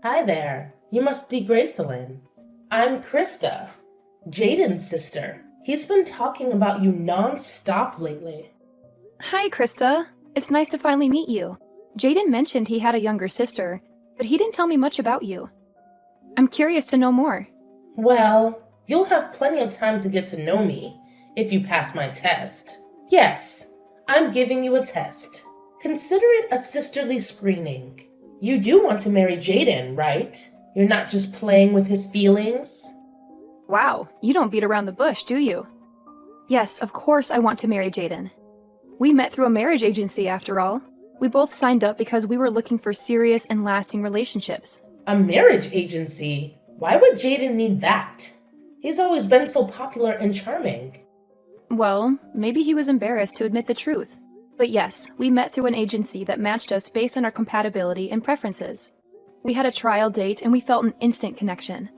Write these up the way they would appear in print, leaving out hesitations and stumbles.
Hi there. You must be Gracelyn. I'm Krista, Jaden's sister. He's been talking about you non-stop lately. Hi, Krista. It's nice to finally meet you. Jaden mentioned he had a younger sister, but he didn't tell me much about you. I'm curious to know more. Well, you'll have plenty of time to get to know me if you pass my test. Yes, I'm giving you a test. Consider it a sisterly screening. You do want to marry Jaden, right? You're not just playing with his feelings? Wow, you don't beat around the bush, do you? Yes, of course I want to marry Jaden. We met through a marriage agency, after all. We both signed up because we were looking for serious and lasting relationships. A marriage agency? Why would Jaden need that? He's always been so popular and charming. Well, maybe he was embarrassed to admit the truth. But yes, we met through an agency that matched us based on our compatibility and preferences. We had a trial date and we felt an instant connection.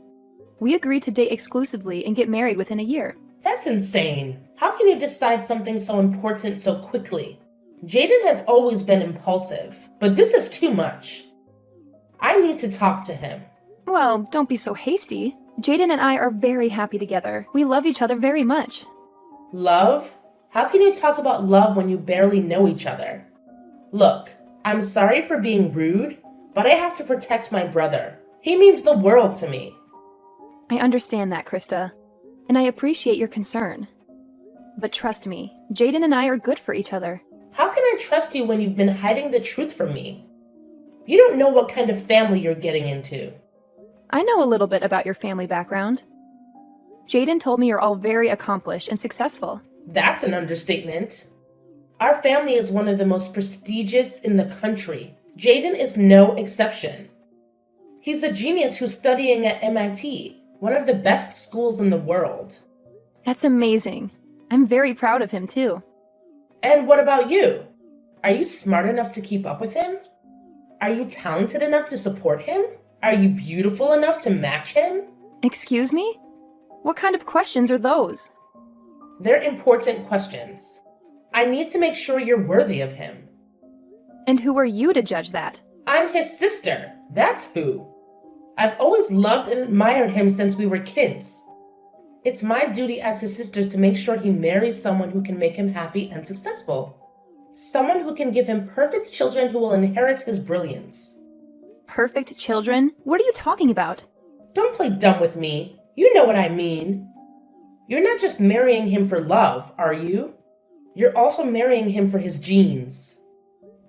We agreed to date exclusively and get married within a year. That's insane. How can you decide something so important so quickly? Jaden has always been impulsive, but this is too much. I need to talk to him. Well, don't be so hasty. Jaden and I are very happy together. We love each other very much. Love? How can you talk about love when you barely know each other? Look, I'm sorry for being rude, but I have to protect my brother. He means the world to me. I understand that, Krista, and I appreciate your concern. But trust me, Jaden and I are good for each other. How can I trust you when you've been hiding the truth from me? You don't know what kind of family you're getting into. I know a little bit about your family background. Jaden told me you're all very accomplished and successful. That's an understatement. Our family is one of the most prestigious in the country. Jaden is no exception. He's a genius who's studying at MIT, one of the best schools in the world. That's amazing. I'm very proud of him, too. And what about you? Are you smart enough to keep up with him? Are you talented enough to support him? Are you beautiful enough to match him? Excuse me? What kind of questions are those? They're important questions. I need to make sure you're worthy of him. And who are you to judge that? I'm his sister. That's who. I've always loved and admired him since we were kids. It's my duty as his sister to make sure he marries someone who can make him happy and successful. Someone who can give him perfect children who will inherit his brilliance. Perfect children? What are you talking about? Don't play dumb with me. You know what I mean. You're not just marrying him for love, are you? You're also marrying him for his genes.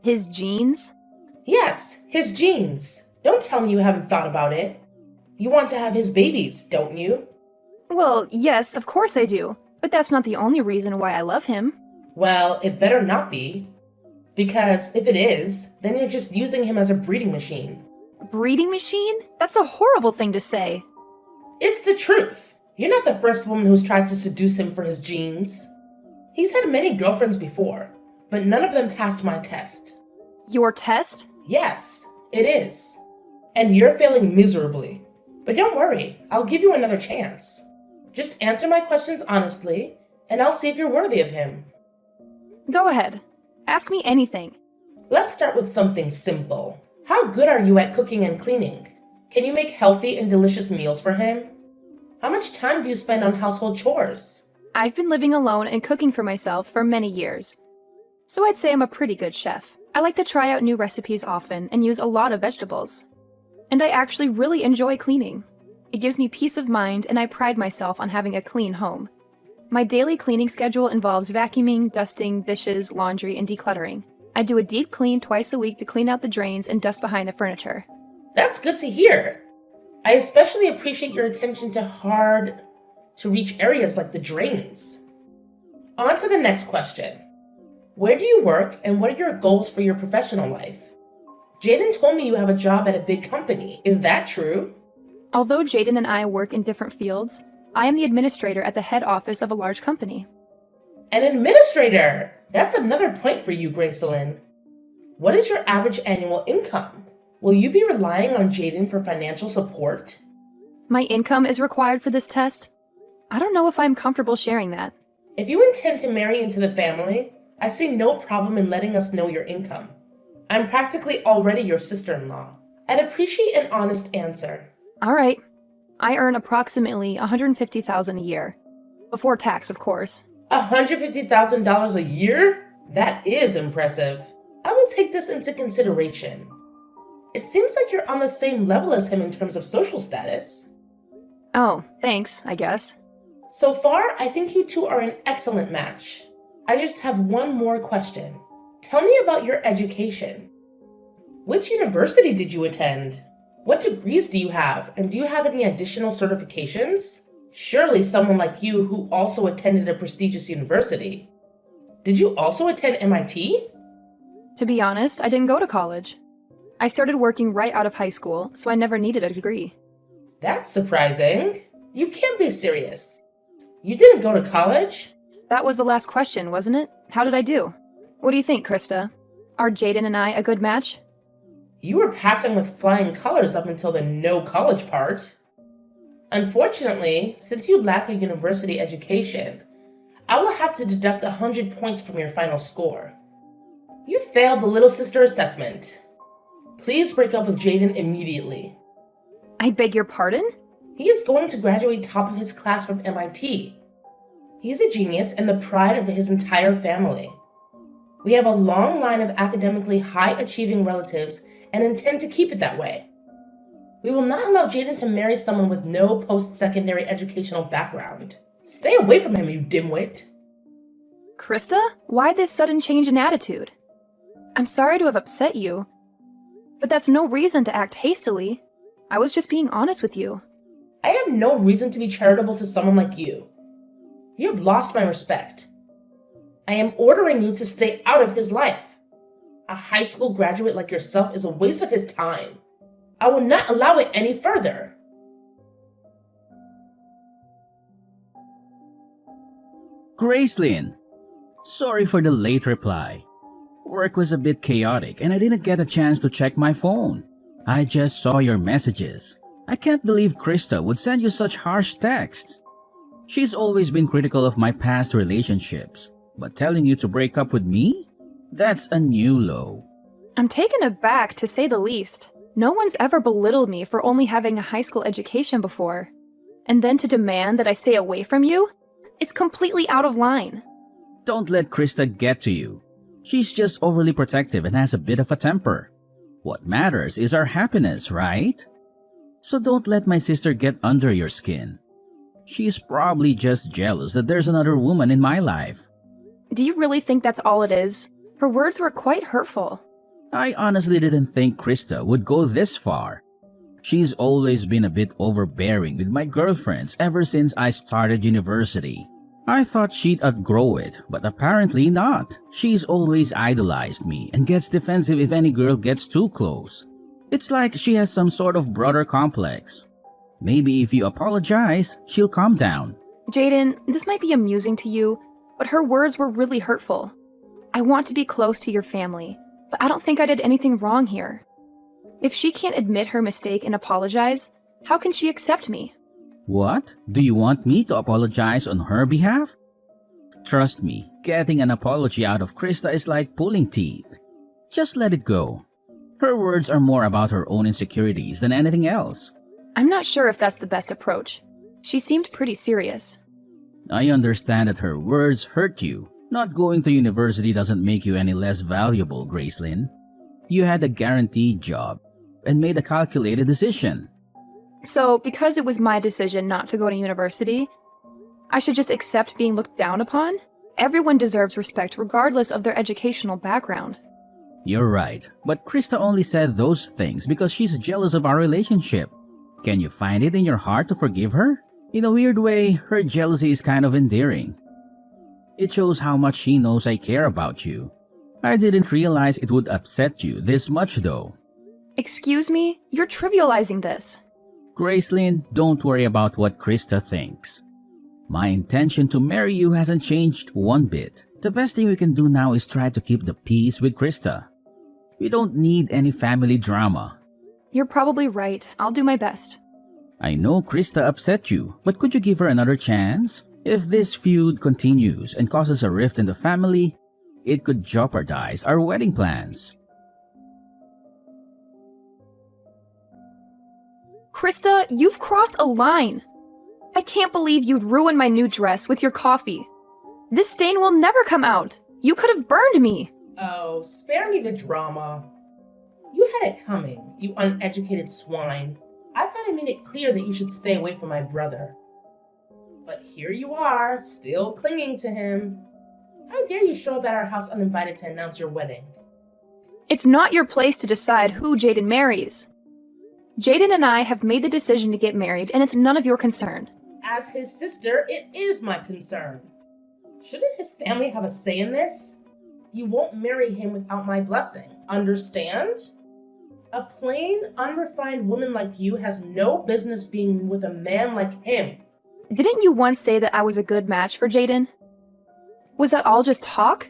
His genes? Yes, his genes. Don't tell me you haven't thought about it. You want to have his babies, don't you? Well, yes, of course I do. But that's not the only reason why I love him. Well, it better not be. Because if it is, then you're just using him as a breeding machine. Breeding machine? That's a horrible thing to say. It's the truth. You're not the first woman who's tried to seduce him for his genes. He's had many girlfriends before, but none of them passed my test. Your test? Yes, it is. And you're failing miserably. But don't worry, I'll give you another chance. Just answer my questions honestly, and I'll see if you're worthy of him. Go ahead. Ask me anything. Let's start with something simple. How good are you at cooking and cleaning? Can you make healthy and delicious meals for him? How much time do you spend on household chores? I've been living alone and cooking for myself for many years. So I'd say I'm a pretty good chef. I like to try out new recipes often and use a lot of vegetables. And I actually really enjoy cleaning. It gives me peace of mind and I pride myself on having a clean home. My daily cleaning schedule involves vacuuming, dusting, dishes, laundry, and decluttering. I do a deep clean twice a week to clean out the drains and dust behind the furniture. That's good to hear. I especially appreciate your attention to hard-to-reach areas like the drains. On to the next question. Where do you work and what are your goals for your professional life? Jaden told me you have a job at a big company. Is that true? Although Jaden and I work in different fields, I am the administrator at the head office of a large company. An administrator! That's another point for you, Gracelyn. What is your average annual income? Will you be relying on Jaden for financial support? My income is required for this test. I don't know if I'm comfortable sharing that. If you intend to marry into the family, I see no problem in letting us know your income. I'm practically already your sister-in-law. I'd appreciate an honest answer. All right. I earn approximately $150,000 a year. Before tax, of course. $150,000 a year? That is impressive. I will take this into consideration. It seems like you're on the same level as him in terms of social status. Oh, thanks, I guess. So far, I think you two are an excellent match. I just have one more question. Tell me about your education. Which university did you attend? What degrees do you have, and do you have any additional certifications? Surely someone like you who also attended a prestigious university. Did you also attend MIT? To be honest, I didn't go to college. I started working right out of high school, so I never needed a degree. That's surprising. You can't be serious. You didn't go to college? That was the last question, wasn't it? How did I do? What do you think, Krista? Are Jaden and I a good match? You were passing with flying colors up until the no college part. Unfortunately, since you lack a university education, I will have to deduct 100 points from your final score. You failed the little sister assessment. Please break up with Jaden immediately. I beg your pardon? He is going to graduate top of his class from MIT. He is a genius and the pride of his entire family. We have a long line of academically high-achieving relatives and intend to keep it that way. We will not allow Jaden to marry someone with no post-secondary educational background. Stay away from him, you dimwit. Krista? Why this sudden change in attitude? I'm sorry to have upset you, but that's no reason to act hastily. I was just being honest with you. I have no reason to be charitable to someone like you. You have lost my respect. I am ordering you to stay out of his life. A high school graduate like yourself is a waste of his time. I will not allow it any further. Gracelyn, sorry for the late reply. Work was a bit chaotic and I didn't get a chance to check my phone. I just saw your messages. I can't believe Krista would send you such harsh texts. She's always been critical of my past relationships, but telling you to break up with me? That's a new low. I'm taken aback, to say the least. No one's ever belittled me for only having a high school education before. And then to demand that I stay away from you? It's completely out of line. Don't let Krista get to you. She's just overly protective and has a bit of a temper. What matters is our happiness, right? So don't let my sister get under your skin. She's probably just jealous that there's another woman in my life. Do you really think that's all it is? Her words were quite hurtful. I honestly didn't think Krista would go this far. She's always been a bit overbearing with my girlfriends ever since I started university. I thought she'd outgrow it, but apparently not. She's always idolized me and gets defensive if any girl gets too close. It's like she has some sort of brother complex. Maybe if you apologize, she'll calm down. Jaden, this might be amusing to you, but her words were really hurtful. I want to be close to your family, but I don't think I did anything wrong here. If she can't admit her mistake and apologize, how can she accept me? What? Do you want me to apologize on her behalf? Trust me, getting an apology out of Krista is like pulling teeth. Just let it go. Her words are more about her own insecurities than anything else. I'm not sure if that's the best approach. She seemed pretty serious. I understand that her words hurt you. Not going to university doesn't make you any less valuable, Gracelyn. You had a guaranteed job and made a calculated decision. So, because it was my decision not to go to university, I should just accept being looked down upon? Everyone deserves respect regardless of their educational background. You're right, but Krista only said those things because she's jealous of our relationship. Can you find it in your heart to forgive her? In a weird way, her jealousy is kind of endearing. It shows how much she knows I care about you. I didn't realize it would upset you this much though. Excuse me? You're trivializing this. Gracelyn, don't worry about what Krista thinks. My intention to marry you hasn't changed one bit. The best thing we can do now is try to keep the peace with Krista. We don't need any family drama. You're probably right. I'll do my best. I know Krista upset you, but could you give her another chance? If this feud continues and causes a rift in the family, it could jeopardize our wedding plans. Krista, you've crossed a line. I can't believe you'd ruin my new dress with your coffee. This stain will never come out. You could have burned me. Oh, spare me the drama. You had it coming, you uneducated swine. I thought I made it clear that you should stay away from my brother. But here you are, still clinging to him. How dare you show up at our house uninvited to announce your wedding? It's not your place to decide who Jaden marries. Jaden and I have made the decision to get married, and it's none of your concern. As his sister, it is my concern. Shouldn't his family have a say in this? You won't marry him without my blessing, understand? A plain, unrefined woman like you has no business being with a man like him. Didn't you once say that I was a good match for Jaden? Was that all just talk?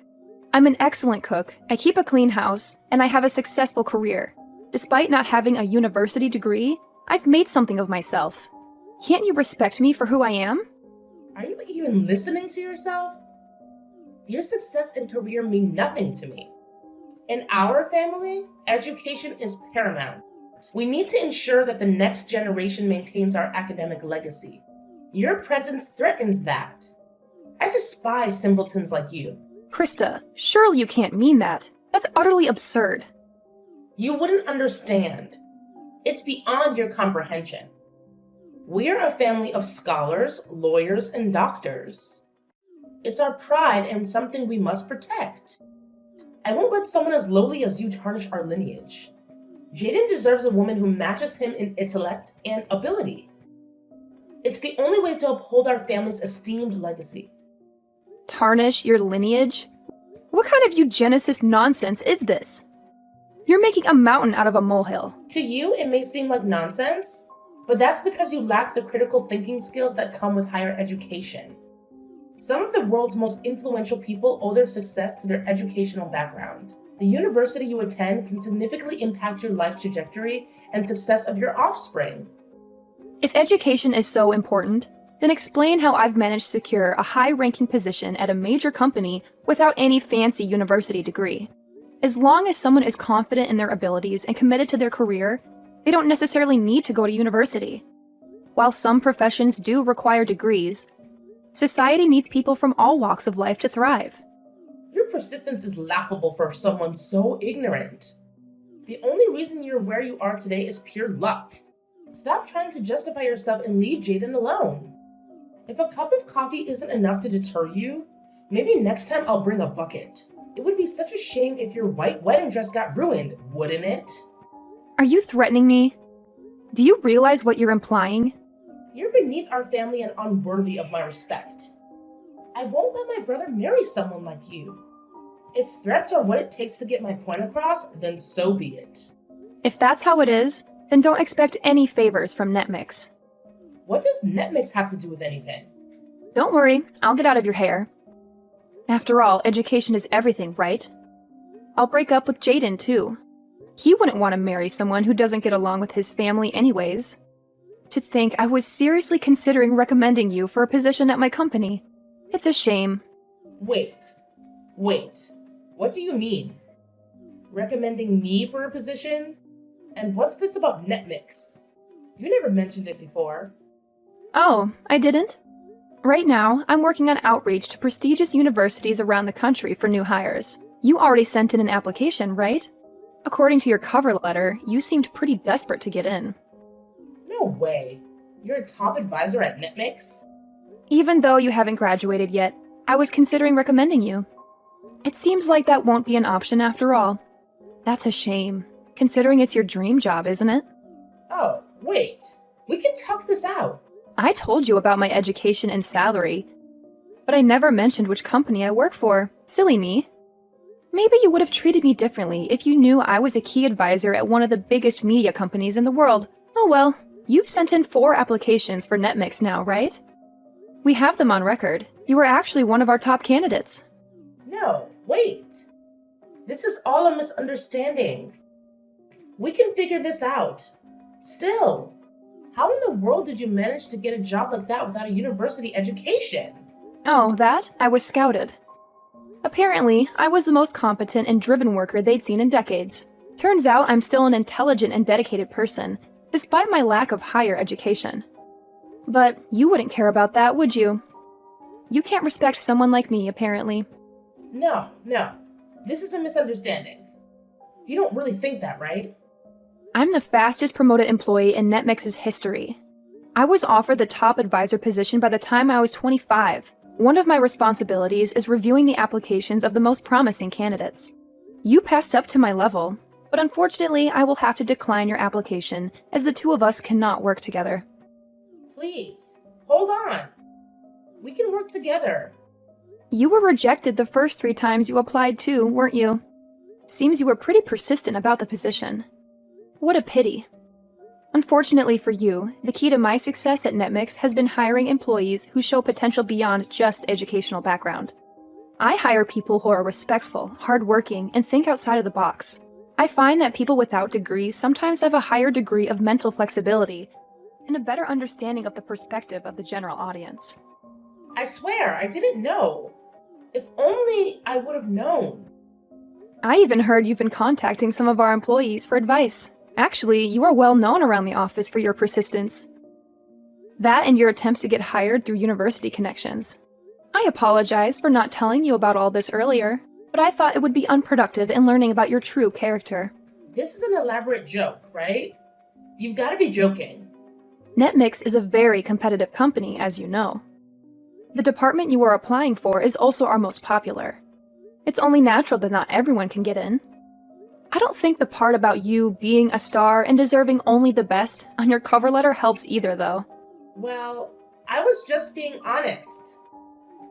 I'm an excellent cook, I keep a clean house, and I have a successful career. Despite not having a university degree, I've made something of myself. Can't you respect me for who I am? Are you even listening to yourself? Your success and career mean nothing to me. In our family, education is paramount. We need to ensure that the next generation maintains our academic legacy. Your presence threatens that. I despise simpletons like you. Krista, surely you can't mean that. That's utterly absurd. You wouldn't understand. It's beyond your comprehension. We're a family of scholars, lawyers, and doctors. It's our pride and something we must protect. I won't let someone as lowly as you tarnish our lineage. Jaden deserves a woman who matches him in intellect and ability. It's the only way to uphold our family's esteemed legacy. Tarnish your lineage? What kind of eugenicist nonsense is this? You're making a mountain out of a molehill. To you, it may seem like nonsense, but that's because you lack the critical thinking skills that come with higher education. Some of the world's most influential people owe their success to their educational background. The university you attend can significantly impact your life trajectory and success of your offspring. If education is so important, then explain how I've managed to secure a high-ranking position at a major company without any fancy university degree. As long as someone is confident in their abilities and committed to their career, they don't necessarily need to go to university. While some professions do require degrees, society needs people from all walks of life to thrive. Your persistence is laughable for someone so ignorant. The only reason you're where you are today is pure luck. Stop trying to justify yourself and leave Jaden alone. If a cup of coffee isn't enough to deter you, maybe next time I'll bring a bucket. It would be such a shame if your white wedding dress got ruined, wouldn't it? Are you threatening me? Do you realize what you're implying? You're beneath our family and unworthy of my respect. I won't let my brother marry someone like you. If threats are what it takes to get my point across, then so be it. If that's how it is, then don't expect any favors from NetMix. What does NetMix have to do with anything? Don't worry, I'll get out of your hair. After all, education is everything, right? I'll break up with Jaden, too. He wouldn't want to marry someone who doesn't get along with his family anyways. To think I was seriously considering recommending you for a position at my company. It's a shame. Wait. What do you mean? Recommending me for a position? And what's this about NetMix? You never mentioned it before. Oh, I didn't? Right now, I'm working on outreach to prestigious universities around the country for new hires. You already sent in an application, right? According to your cover letter, you seemed pretty desperate to get in. No way. You're a top advisor at NetMix? Even though you haven't graduated yet, I was considering recommending you. It seems like that won't be an option after all. That's a shame, considering it's your dream job, isn't it? Oh, wait. We can talk this out. I told you about my education and salary, but I never mentioned which company I work for. Silly me. Maybe you would have treated me differently if you knew I was a key advisor at one of the biggest media companies in the world. Oh well, you've sent in 4 applications for NetMix now, right? We have them on record. You were actually one of our top candidates. No, wait. This is all a misunderstanding. We can figure this out. Still, how in the world did you manage to get a job like that without a university education? Oh, that? I was scouted. Apparently, I was the most competent and driven worker they'd seen in decades. Turns out I'm still an intelligent and dedicated person, despite my lack of higher education. But you wouldn't care about that, would you? You can't respect someone like me, apparently. No. This is a misunderstanding. You don't really think that, right? I'm the fastest promoted employee in NetMix's history. I was offered the top advisor position by the time I was 25. One of my responsibilities is reviewing the applications of the most promising candidates. You passed up to my level, but unfortunately I will have to decline your application as the two of us cannot work together. Please, hold on. We can work together. You were rejected the first 3 times you applied too, weren't you? Seems you were pretty persistent about the position. What a pity. Unfortunately for you, the key to my success at NetMix has been hiring employees who show potential beyond just educational background. I hire people who are respectful, hardworking, and think outside of the box. I find that people without degrees sometimes have a higher degree of mental flexibility and a better understanding of the perspective of the general audience. I swear, I didn't know. If only I would have known. I even heard you've been contacting some of our employees for advice. Actually, you are well known around the office for your persistence. That and your attempts to get hired through university connections. I apologize for not telling you about all this earlier, but I thought it would be unproductive in learning about your true character. This is an elaborate joke, right? You've got to be joking. NetMix is a very competitive company, as you know. The department you are applying for is also our most popular. It's only natural that not everyone can get in. I don't think the part about you being a star and deserving only the best on your cover letter helps either, though. Well, I was just being honest.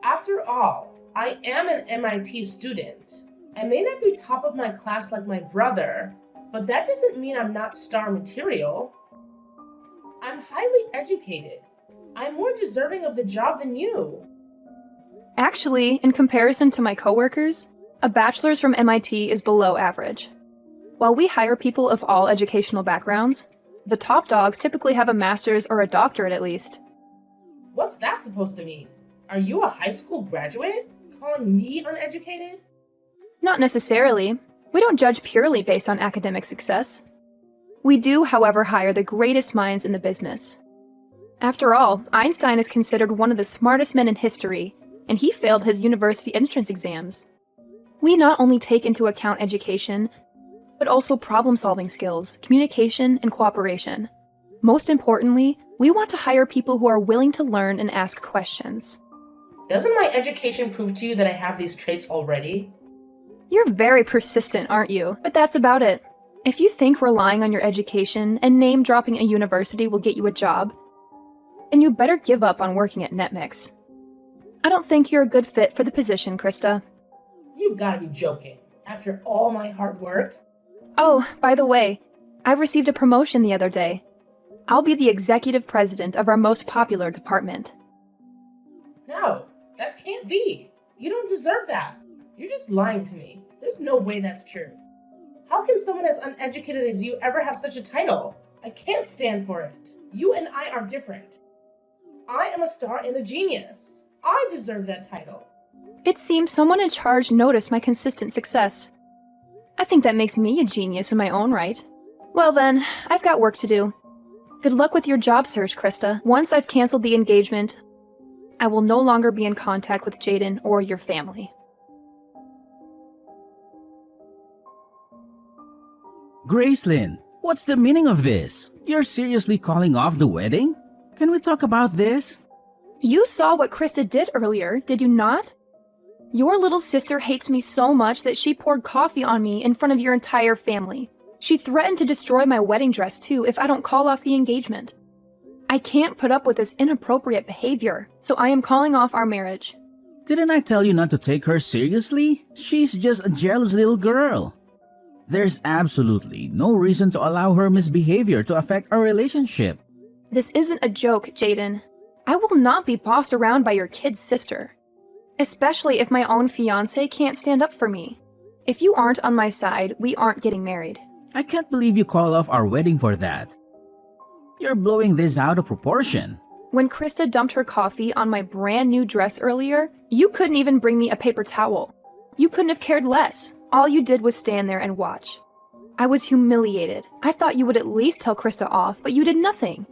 After all, I am an MIT student. I may not be top of my class like my brother, but that doesn't mean I'm not star material. I'm highly educated. I'm more deserving of the job than you. Actually, in comparison to my coworkers, a bachelor's from MIT is below average. While we hire people of all educational backgrounds, the top dogs typically have a master's or a doctorate at least. What's that supposed to mean? Are you a high school graduate? Calling me uneducated? Not necessarily. We don't judge purely based on academic success. We do, however, hire the greatest minds in the business. After all, Einstein is considered one of the smartest men in history, and he failed his university entrance exams. We not only take into account education, but also problem-solving skills, communication, and cooperation. Most importantly, we want to hire people who are willing to learn and ask questions. Doesn't my education prove to you that I have these traits already? You're very persistent, aren't you? But that's about it. If you think relying on your education and name-dropping a university will get you a job, then you better give up on working at NetMix. I don't think you're a good fit for the position, Krista. You've got to be joking. After all my hard work? Oh, by the way, I received a promotion the other day. I'll be the executive president of our most popular department. No, that can't be. You don't deserve that. You're just lying to me. There's no way that's true. How can someone as uneducated as you ever have such a title? I can't stand for it. You and I are different. I am a star and a genius. I deserve that title. It seems someone in charge noticed my consistent success. I think that makes me a genius in my own right. Well then, I've got work to do. Good luck with your job search, Krista. Once I've canceled the engagement, I will no longer be in contact with Jaden or your family. Gracelyn, what's the meaning of this? You're seriously calling off the wedding? Can we talk about this? You saw what Krista did earlier, did you not? Your little sister hates me so much that she poured coffee on me in front of your entire family. She threatened to destroy my wedding dress too if I don't call off the engagement. I can't put up with this inappropriate behavior, so I am calling off our marriage. Didn't I tell you not to take her seriously? She's just a jealous little girl. There's absolutely no reason to allow her misbehavior to affect our relationship. This isn't a joke, Jaden. I will not be bossed around by your kid's sister. Especially if my own fiancé can't stand up for me. If you aren't on my side, we aren't getting married. I can't believe you call off our wedding for that. You're blowing this out of proportion. When Krista dumped her coffee on my brand new dress earlier, you couldn't even bring me a paper towel. You couldn't have cared less. All you did was stand there and watch. I was humiliated. I thought you would at least tell Krista off, but you did nothing.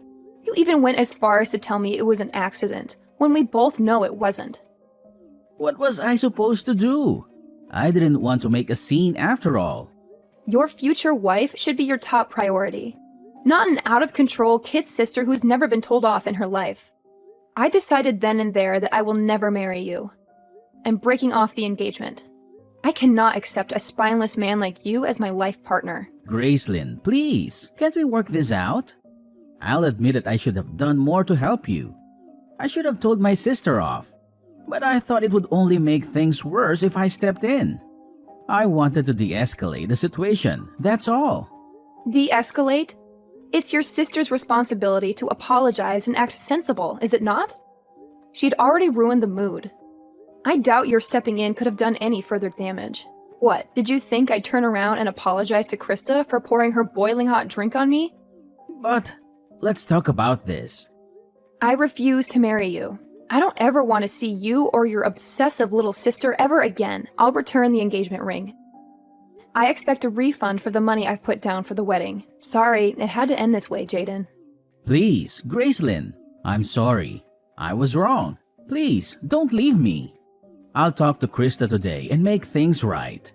You even went as far as to tell me it was an accident, when we both know it wasn't. What was I supposed to do? I didn't want to make a scene after all. Your future wife should be your top priority, not an out-of-control kid sister who's never been told off in her life. I decided then and there that I will never marry you. I'm breaking off the engagement. I cannot accept a spineless man like you as my life partner. Gracelyn, please, can't we work this out? I'll admit that I should have done more to help you. I should have told my sister off, but I thought it would only make things worse if I stepped in. I wanted to de-escalate the situation, that's all. De-escalate? It's your sister's responsibility to apologize and act sensible, is it not? She'd already ruined the mood. I doubt your stepping in could have done any further damage. What, did you think I'd turn around and apologize to Krista for pouring her boiling hot drink on me? But let's talk about this. I refuse to marry you. I don't ever want to see you or your obsessive little sister ever again. I'll return the engagement ring. I expect a refund for the money I've put down for the wedding. Sorry, it had to end this way, Jaden. Please, Gracelyn, I'm sorry. I was wrong. Please, don't leave me. I'll talk to Krista today and make things right.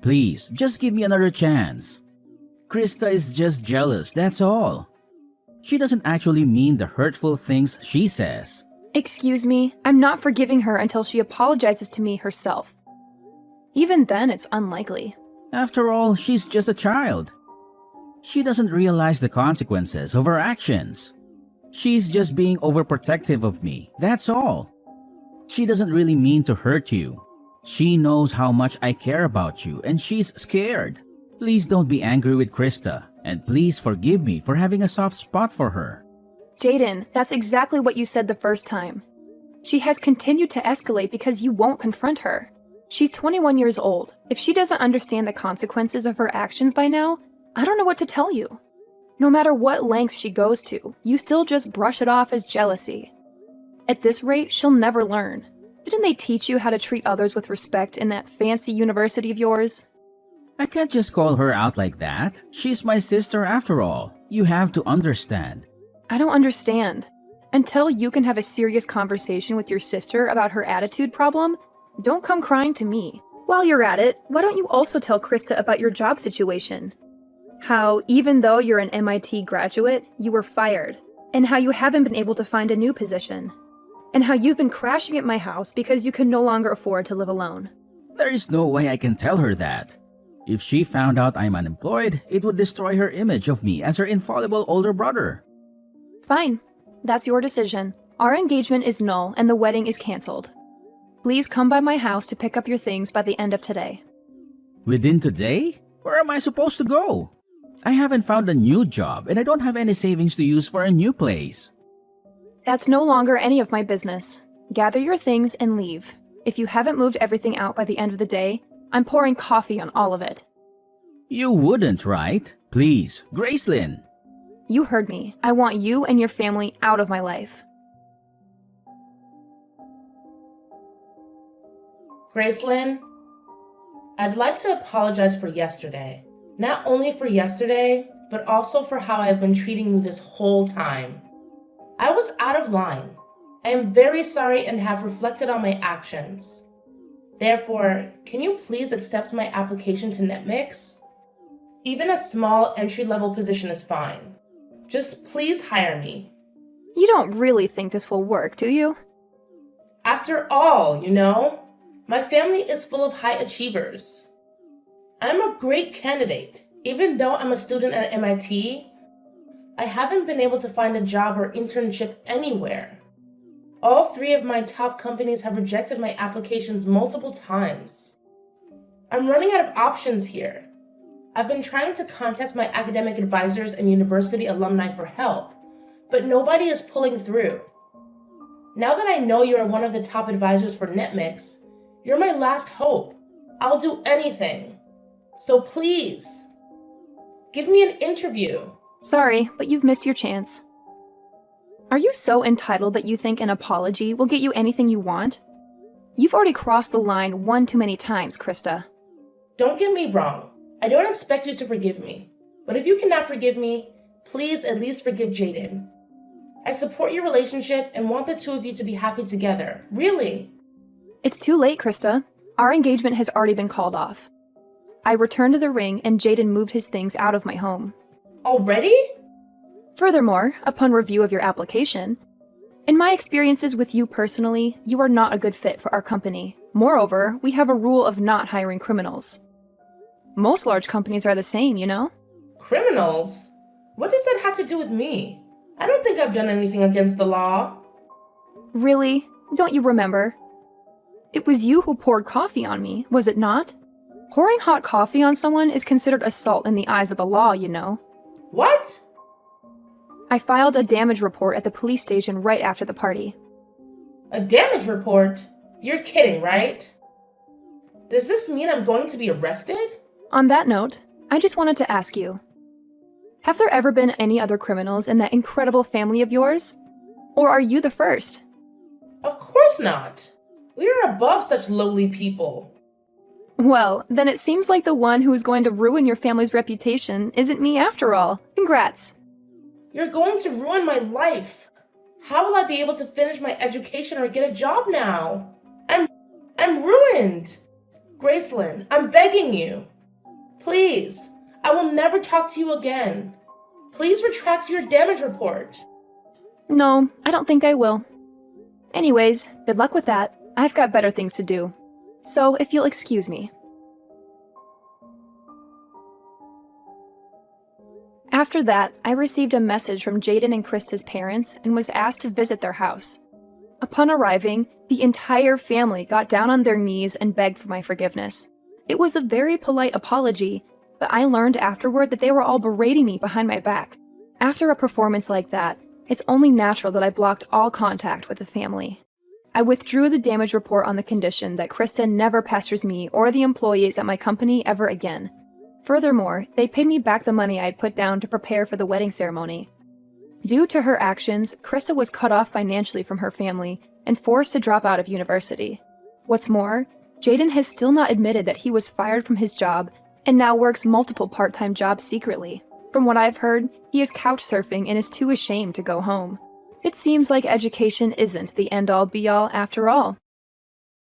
Please, just give me another chance. Krista is just jealous, that's all. She doesn't actually mean the hurtful things she says. Excuse me, I'm not forgiving her until she apologizes to me herself. Even then, it's unlikely. After all, she's just a child. She doesn't realize the consequences of her actions. She's just being overprotective of me, that's all. She doesn't really mean to hurt you. She knows how much I care about you and she's scared. Please don't be angry with Krista, and please forgive me for having a soft spot for her. Jaden, that's exactly what you said the first time. She has continued to escalate because you won't confront her. She's 21 years old. If she doesn't understand the consequences of her actions by now, I don't know what to tell you. No matter what lengths she goes to, you still just brush it off as jealousy. At this rate, she'll never learn. Didn't they teach you how to treat others with respect in that fancy university of yours? I can't just call her out like that. She's my sister after all. You have to understand. I don't understand. Until you can have a serious conversation with your sister about her attitude problem, don't come crying to me. While you're at it, why don't you also tell Krista about your job situation? How, even though you're an MIT graduate, you were fired, and how you haven't been able to find a new position, and how you've been crashing at my house because you can no longer afford to live alone. There is no way I can tell her that. If she found out I'm unemployed, it would destroy her image of me as her infallible older brother. Fine. That's your decision. Our engagement is null and the wedding is cancelled. Please come by my house to pick up your things by the end of today. Within today? Where am I supposed to go? I haven't found a new job and I don't have any savings to use for a new place. That's no longer any of my business. Gather your things and leave. If you haven't moved everything out by the end of the day, I'm pouring coffee on all of it. You wouldn't, right? Please, Gracelyn. You heard me. I want you and your family out of my life. Gracelyn, I'd like to apologize for yesterday. Not only for yesterday, but also for how I've been treating you this whole time. I was out of line. I am very sorry and have reflected on my actions. Therefore, can you please accept my application to NetMix? Even a small entry-level position is fine. Just please hire me. You don't really think this will work, do you? After all, my family is full of high achievers. I'm a great candidate. Even though I'm a student at MIT, I haven't been able to find a job or internship anywhere. All 3 of my top companies have rejected my applications multiple times. I'm running out of options here. I've been trying to contact my academic advisors and university alumni for help, but nobody is pulling through. Now that I know you are one of the top advisors for NetMix, you're my last hope. I'll do anything. So please, give me an interview. Sorry, but you've missed your chance. Are you so entitled that you think an apology will get you anything you want? You've already crossed the line one too many times, Krista. Don't get me wrong. I don't expect you to forgive me, but if you cannot forgive me, please at least forgive Jaden. I support your relationship and want the two of you to be happy together. Really. It's too late, Krista. Our engagement has already been called off. I returned to the ring and Jaden moved his things out of my home. Already? Furthermore, upon review of your application, in my experiences with you personally, you are not a good fit for our company. Moreover, we have a rule of not hiring criminals. Most large companies are the same, you know? Criminals? What does that have to do with me? I don't think I've done anything against the law. Really? Don't you remember? It was you who poured coffee on me, was it not? Pouring hot coffee on someone is considered assault in the eyes of the law, you know. What? I filed a damage report at the police station right after the party. A damage report? You're kidding, right? Does this mean I'm going to be arrested? On that note, I just wanted to ask you, have there ever been any other criminals in that incredible family of yours? Or are you the first? Of course not. We are above such lowly people. Well, then it seems like the one who is going to ruin your family's reputation isn't me after all. Congrats. You're going to ruin my life. How will I be able to finish my education or get a job now? I'm ruined. Gracelyn, I'm begging you. Please, I will never talk to you again. Please retract your damage report. No, I don't think I will. Anyways, good luck with that. I've got better things to do. So, if you'll excuse me. After that, I received a message from Jaden and Krista's parents and was asked to visit their house. Upon arriving, the entire family got down on their knees and begged for my forgiveness. It was a very polite apology, but I learned afterward that they were all berating me behind my back. After a performance like that, it's only natural that I blocked all contact with the family. I withdrew the damage report on the condition that Krista never pesters me or the employees at my company ever again. Furthermore, they paid me back the money I had put down to prepare for the wedding ceremony. Due to her actions, Krista was cut off financially from her family and forced to drop out of university. What's more, Jaden has still not admitted that he was fired from his job and now works multiple part-time jobs secretly. From what I've heard, he is couch surfing and is too ashamed to go home. It seems like education isn't the end-all be-all after all.